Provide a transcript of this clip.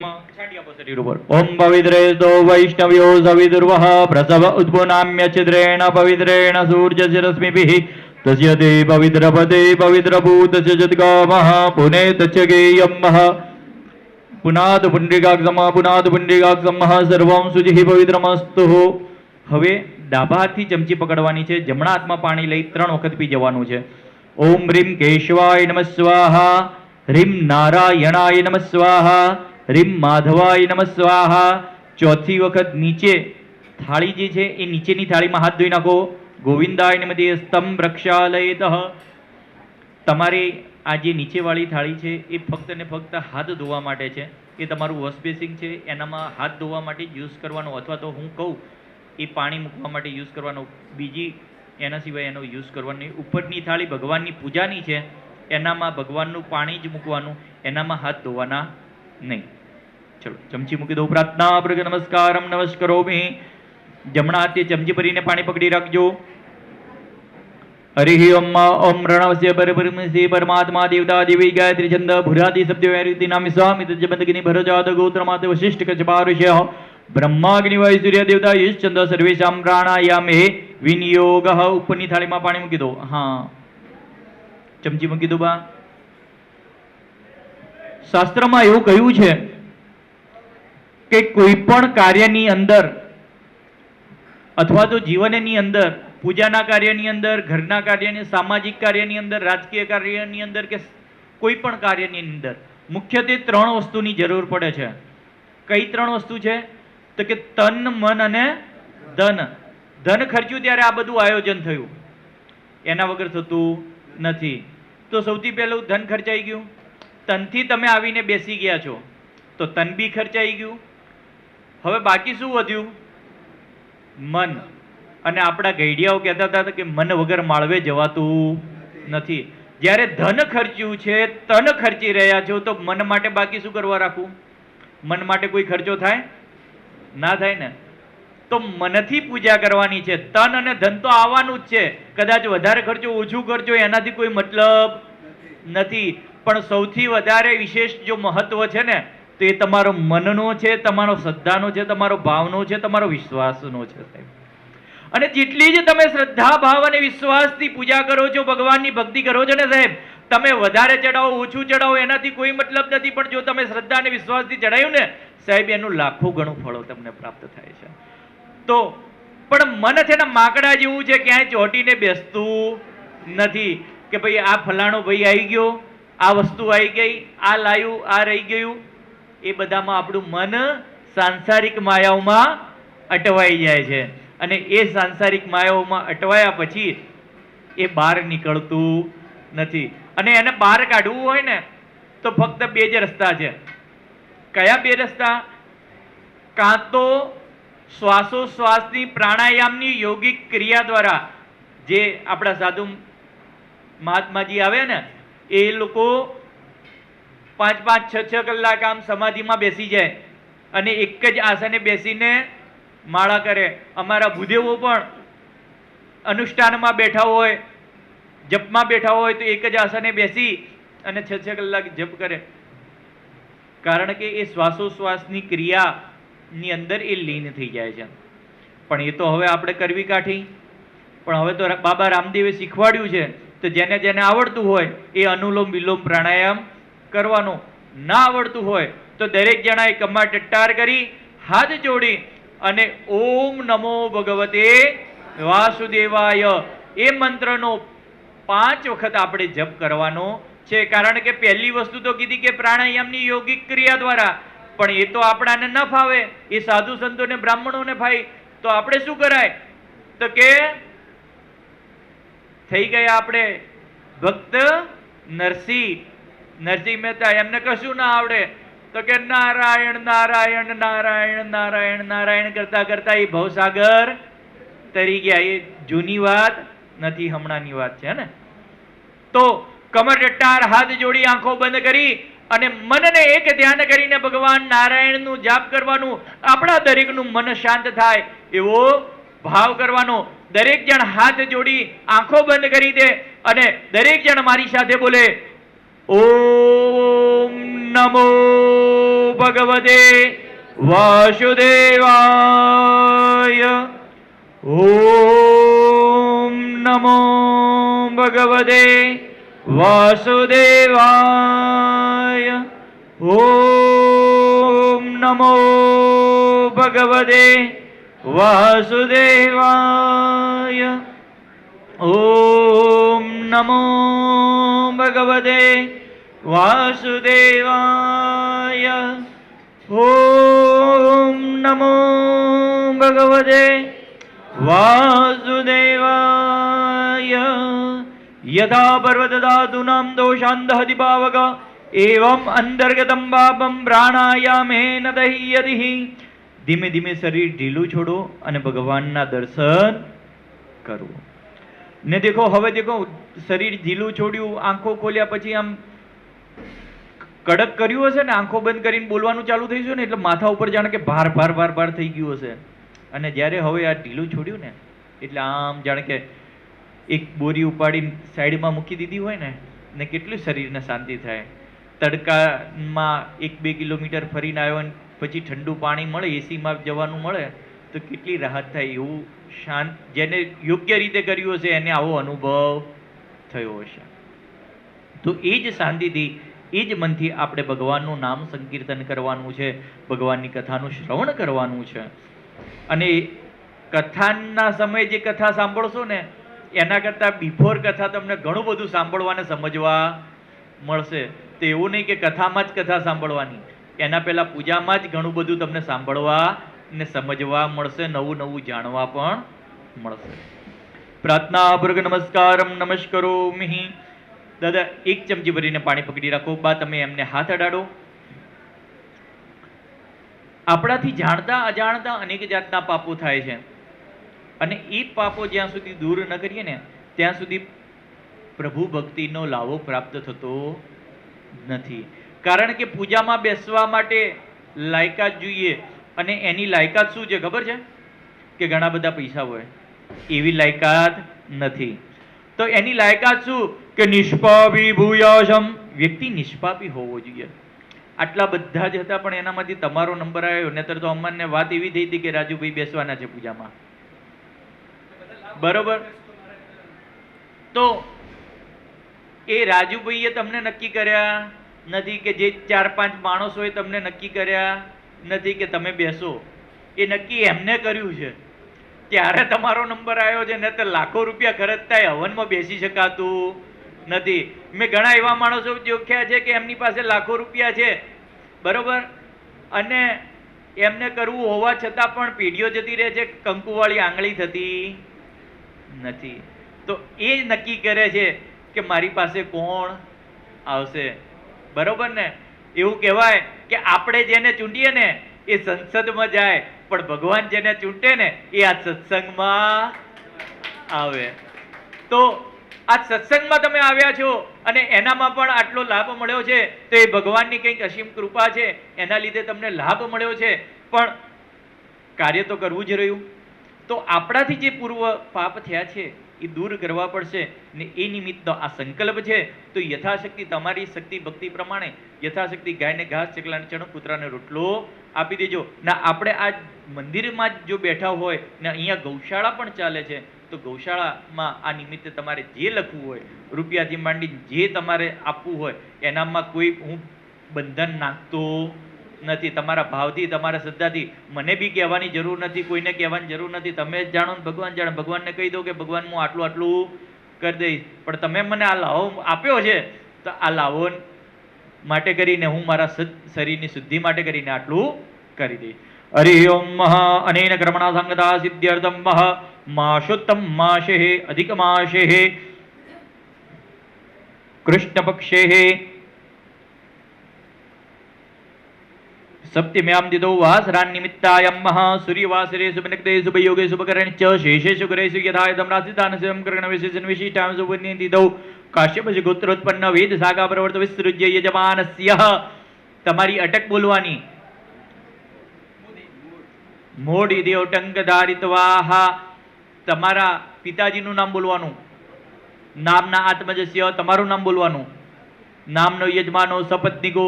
ओम पवित्रेस्तो वैष्णव्यो सविदुर्वः प्रसव उद्भुनाम्य छिद्रेण पवित्रेण सूर्यशिरश्मिभिः तस्य ते पवित्रपदे पवित्रभूतस्य जद्गामः पुने तस्य गेयम्मः पुनाद पुंडरीकाक्षमः पुनाद पुंडरीकाक्षमः सर्वं शुचिः पवित्रमस्तु। હવે ડાબા હાથથી ચમચી પકડવાની છે, જમણા હાથમાં પાણી લઈ 3 વખત પી જવાનું છે। ઓમ રીમ કેશવાય નમઃ સ્વાહા, રીમ નારાયણાય નમઃ સ્વાહા, રીમ માધવાય નમઃ સ્વાહા। ચોથી વખત નીચે થાળી જે છે એ નીચેની થાળીમાં હાથ ધોઈ નાખો। ગોવિંદાય નમઃ સ્તમ રક્ષાલયતઃ। તમારે આ જે નીચેવાળી થાળી છે એ ફક્ત ને ફક્ત હાથ ધોવા માટે છે, એ તમારું વોશ બેસિન છે એનામાં હાથ ધોવા માટે યુઝ કરવાનો, અથવા તો હું કહું એ પાણી મૂકવા માટે યુઝ કરવાનો, બીજી એના સિવાય એનો યુઝ કરવાનો નહીં। ઉપરની થાળી ભગવાનની પૂજાની છે, એનામાં ભગવાનનું પાણી જ મૂકવાનું, એનામાં હાથ ધોવાના નહીં। ચલો ચમચી મૂકી દો। પ્રાર્થના પ્રગ નમસ્કારમ નમસ્કરોમિ। જમણા હાથે ચમચી ભરીને પાણી પકડી રાખજો। हरि ओम ओम रणवस्य परब्रह्मस्य परमात्मा देवता देवी गायत्री छंद भुरादि शब्द वैरिति नाम स्वामी तजबंदगिनी भरजात गोत्रमात वशिष्ठ कचपारुष्य ब्रह्माग्नि वायु सूर्य देवता ईश छंद सर्वेषां प्राणायामे विनियोगः। उपરની થાળીમાં પાણી મૂકી દો। હા ચમચી મૂકી દો બા। શાસ્ત્રમાં એવું કહ્યું છે કે કોઈ પણ કાર્યની અંદર અથવા તો જીવનની અંદર, પૂજાના કાર્યની અંદર, ઘરના કાર્યની, સામાજિક કાર્યની અંદર, રાજકીય કાર્યની અંદર કે કોઈ પણ કાર્યની અંદર મુખ્યત્વે 3 વસ્તુની જરૂર પડે છે। કઈ 3 વસ્તુ છે? તો કે તન, મન અને ધન। ધન ખર્ચ્યું ત્યારે આ બધું આયોજન થયું, એના વગર થતું નથી। તો સૌથી પહેલું ધન ખર્ચાઈ ગયું, તનથી તમે આવીને બેસી ગયા છો તો તન બી ખર્ચાઈ ગયું। હવે બાકી શું વધ્યું? મન। અને આપણા ગઈડિયાઓ કહેતા હતા કે મન વગર માળવે જવાતું નથી। જ્યારે ધન ખર્ચ્યું છે, તન ખર્ચી રહ્યા છો, તો મન માટે બાકી શું કરવા રાખવું? મન માટે કોઈ ખર્ચો થાય? ના થાય ને। તો મનથી પૂજા કરવાની છે। તન અને ધન તો આવવાનું જ છે, કદાચ વધારે ખર્ચો ઓછું ખર્ચો એનાથી કોઈ મતલબ નથી, પણ સૌથી વધારે વિશેષ જો મહત્વ છે ને તો એ તમારો મનનો છે, તમારો શ્રદ્ધાનો છે, તમારો ભાવનો છે, તમારો વિશ્વાસનો છે સાહેબ। અને જેટલી જ તમે શ્રદ્ધા, ભાવ અને વિશ્વાસથી પૂજા કરો છો, ભગવાનની ભક્તિ કરો છો ને સાહેબ, તમે વધારે ચડાવો ઓછું ચડાવો એનાથી કોઈ મતલબ નથી, પણ જો તમે શ્રદ્ધા અને વિશ્વાસથી ચડાયું ને સાહેબ એનું લાખો ગણું ફળો તમને પ્રાપ્ત થાય છે। તો પણ મન છે ને માકડા જેવું છે, ક્યાંય ચોટીને બેસતું નથી કે ભાઈ આ ફલાણો ભાઈ આવી ગયો, આ વસ્તુ આવી ગઈ, આ લાયું, આ રહી ગયું। એ બધામાં આપણું મન સાંસારિક માયાઓમાં અટવાઈ જાય છે, અને એ સાંસારિક માયાઓમાં અટવાયા પછી એ બહાર નીકળતું નથી। અને એને બહાર કાઢવું હોય ને તો ફક્ત 2 જ રસ્તા છે। કયા 2 રસ્તા? કાં તો શ્વાસોશ્વાસની, પ્રાણાયામની યોગિક ક્રિયા દ્વારા, જે આપણા સાધુ મહાત્માજી આવે ને એ લોકો 5-5, 6-6 કલાક આમ સમાધિમાં બેસી જાય અને એક જ આસને બેસીને માળા કરે। અમારા ભૂદેવો પણ અનુષ્ઠાનમાં બેઠા હોય, જપમાં બેઠા હોય તો એક જ આસને બેસી અને 6-6 કલાક જપ કરે, કારણ કે એ શ્વાસોશ્વાસની ક્રિયાની અંદર એ લીન થઈ જાય છે। પણ એ તો હવે આપણે કરવી કાઠી, પણ હવે તો બાબા રામદેવે શીખવાડ્યું છે, તો જેને જેને આવડતું હોય એ અનુલોમ વિલોમ પ્રાણાયામ કરવાનો, ના આવડતું હોય તો દરેક જણાએ કમર ટટ્ટાર કરી હાથ જોડી અને ઓમ નમો ભગવતે વાસુદેવાય એ મંત્રનો 5 વખત આપણે જપ કરવાનો છે। કારણ કે પહેલી વસ્તુ તો કીધી કે પ્રાણાયામની યોગિક ક્રિયા દ્વારા, પણ એ તો આપણાને ન ફાવે, એ સાધુ સંતોને બ્રાહ્મણોને ફાય, તો આપણે શું કરાય? તો કે થઈ ગયા આપણે ભક્ત નરસિંહ મહેતા, એમને કશું ના આવડે તો કે નારાયણ નારાયણ નારાયણ નારાયણ નારાયણ કરતા કરતા એ ભવસાગર તરી ગયા। એ જૂની વાત નથી, હમણાંની વાત છે ને। તો કમર ટટ્ટાર, હાથ જોડી, આંખો બંધ કરી અને મનને એક ધ્યાન કરીને ભગવાન નારાયણનું જાપ કરવાનું। આપણા દરેકનું મન શાંત થાય એવો ભાવ કરવાનો। દરેક જણ હાથ જોડી આંખો બંધ કરી દે અને દરેક જણ મારી સાથે બોલે ઓમ નમો ભગવતે વાસુદેવાય. ઓમ નમો ભગવતે વાસુદેવાય. ઓમ નમો ભગવતે વાસુદેવાય. ઓમ નમો ભગવતે વાસુદેવાય. ઓમ નમો ભગવતે વાસુદેવાય. યથા પર્વતધાતુનાં દોષાંતઃ પાવક એવમ અંતર્ગતમ પાપમ પ્રાણાયામેન દહ્યતિ. ધીમે ધીમે શરીર ઢીલું છોડો અને ભગવાનના દર્શન કરો. ને દેખો, હવે દેખો, શરીર ઢીલું છોડ્યું, આંખો ખોલ્યા પછી આમ કડક કર્યું હશે ને, આંખો બંધ કરીને બોલવાનું ચાલુ થઈશું ને, એટલે માથા ઉપર જાણે કે ભાર ભાર ભાર ભાર થઈ ગયું હશે. અને જ્યારે હવે આ ઢીલું છોડ્યું ને, એટલે આમ જાણે કે એક બોરી ઉપાડીને સાઈડમાં મૂકી દીધી હોય ને કેટલું શરીરને શાંતિ થાય. તડકામાં 1-2 કિલોમીટર ફરીને આવ્યો અને પછી ઠંડુ પાણી મળે, એસીમાં જવાનું મળે તો કેટલી રાહત થાય. એવું શાંત, જેને યોગ્ય રીતે કર્યું હશે એને આવો અનુભવ થયો હશે. તો એ જ શાંતિથી, એ જ મનથી આપણે ભગવાનનું નામ સંકીર્તન કરવાનું છે, ભગવાનની કથાનું શ્રવણ કરવાનું છે. અને કથાના સમયે જે કથા સાંભળશો ને, એના કરતાં બિફોર કથા તમને ઘણું બધું સાંભળવાને સમજવા મળશે. તો એવું નહીં કે કથામાં જ કથા સાંભળવાની, એના પહેલાં પૂજામાં જ ઘણું બધું તમને સાંભળવા ને સમજવા મળશે, નવું નવું જાણવા પણ મળશે. પ્રાર્થનાપૂર્વક નમસ્કારમ નમસ્કરોમિ. દાદા 1 ચમચી ભરીને પાણી પકડી રાખો. બા તમે એમને હાથ અડાડો. આપણાથી જાણતા અજાણતા અનેક જાતના પાપો થાય છે, અને એ પાપો જ્યાં સુધી દૂર ન કરીએ ને ત્યાં સુધી પ્રભુ ભક્તિનો લાવો પ્રાપ્ત થતો નથી. કારણ કે પૂજામાં બેસવા માટે લાયકાત જોઈએ, અને એની લાયકાત શું છે ખબર છે? કે ઘણા બધા પૈસા હોય, એવી લાયકાત નથી. તો એની લાયકાત શું? કે નિષ્પાપી ભૂયાસમ, વ્યક્તિ નિષ્પાપી હોવો જોઈએ. આટલા બધા જ હતા, પણ એનામાંથી તમારો નંબર આવ્યો. નહીતર તો અમને વાત એવી થઈ હતી કે રાજુભાઈ બેસવાના છે પૂજામાં, બરોબર? તો એ રાજુભાઈએ તમને નક્કી કર્યા નથી, કે જે 4-5 માણસોએ તમને નક્કી કર્યા નથી કે તમે બેસો. એ નક્કી એમને કર્યું છે, ત્યારે તમારો નંબર આવ્યો છે. ને તો લાખો રૂપિયા ખર્ચતા હવનમાં બેસી શકાતું નથી. મેં ઘણા એવા માણસો જોખ્યા છે કે એમની પાસે લાખો રૂપિયા છે, બરોબર, અને એમને કરવું હોવા છતાં પણ પેઢીઓ જતી રહે છે, કંકુવાળી આંગળી થતી નથી. તો એ નક્કી કરે છે કે મારી પાસે કોણ આવશે, બરોબર ને? એવું કહેવાય કે આપણે જેને ચૂંટીએ ને એ સંસદમાં જાય, પણ ભગવાન જેને ચૂંટે ને એ આ સત્સંગમાં આવે. તો આ સત્સંગમાં તમે આવ્યા છો અને એનામાં પણ આટલો લાભ મળ્યો છે, તો એ ભગવાનની કંઈક અસીમ કૃપા છે, એના લીધે તમને લાભ મળ્યો છે. પણ કાર્ય તો કરવું જ રહ્યું. તો આપણાથી જે પૂર્વ પાપ થયા છે એ દૂર કરવા પડશે, ને એ નિમિત્તનો આ સંકલ્પ છે. તો યથાશક્તિ તમારી શક્તિ ભક્તિ પ્રમાણે યથાશક્તિ ગાયને ઘાસ, ચકલાને ચણો, કૂતરાને રોટલો આપી દેજો. ના આપણે આ મંદિરમાં જ જો બેઠા હોય ને અહીંયા ગૌશાળા પણ ચાલે છે, તો ગૌશાળામાં આ નિમિત્તે તમારે જે લખવું હોય, રૂપિયાથી માંડી જે તમારે આપવું હોય, એનામાં કોઈ હું બંધન નાખતો નથી. તમારા ભાવથી, તમારા શ્રદ્ધાથી મને બી કહેવાની જરૂર નથી, કોઈને કહેવાની જરૂર નથી. તમે જ જાણો ને ભગવાન જાણે. ભગવાનને કહી દો કે ભગવાન હું આટલું આટલું કરી દઈશ, પણ તમે મને આ લાવો આપ્યો છે, તો આ લાવો માટે કરીને હું મારા શરીરની શુદ્ધિ માટે કરીને આટલું કરી દઈશ. હરિ ઓમ અનેન કર્મણા સંગતા સિદ્ધ્યર્થમ માશોત્તમ માશે અધિક માશે કૃષ્ણ પક્ષે સપ્તમ્યામ દિદો વાસરાન નિમિત્તાયમ સૂર્યવાસરે શુભનક્તે શુભયોગે શુભકરણે ચ શેષે શુકરેષુ યથાયતમ રાશિદાન સેવમ કર્ણ વિશેષણ વિશિષ્ટામ શુભની દિદો કાશ્યપ ગોત્રોત્પન્ન વેદ સાગા પ્રવર્ત વિસૃજ્ય યજમાનસ્ય. તમારી અટક બોલવાની. મોડી દેવ ટંક ધારિતવાહ, તમારા પિતાજીનું નામ બોલવાનું. નામના આત્મજસ્ય, તમારું નામ બોલવાનું. નામનો યજમાનો સપત્નિકો,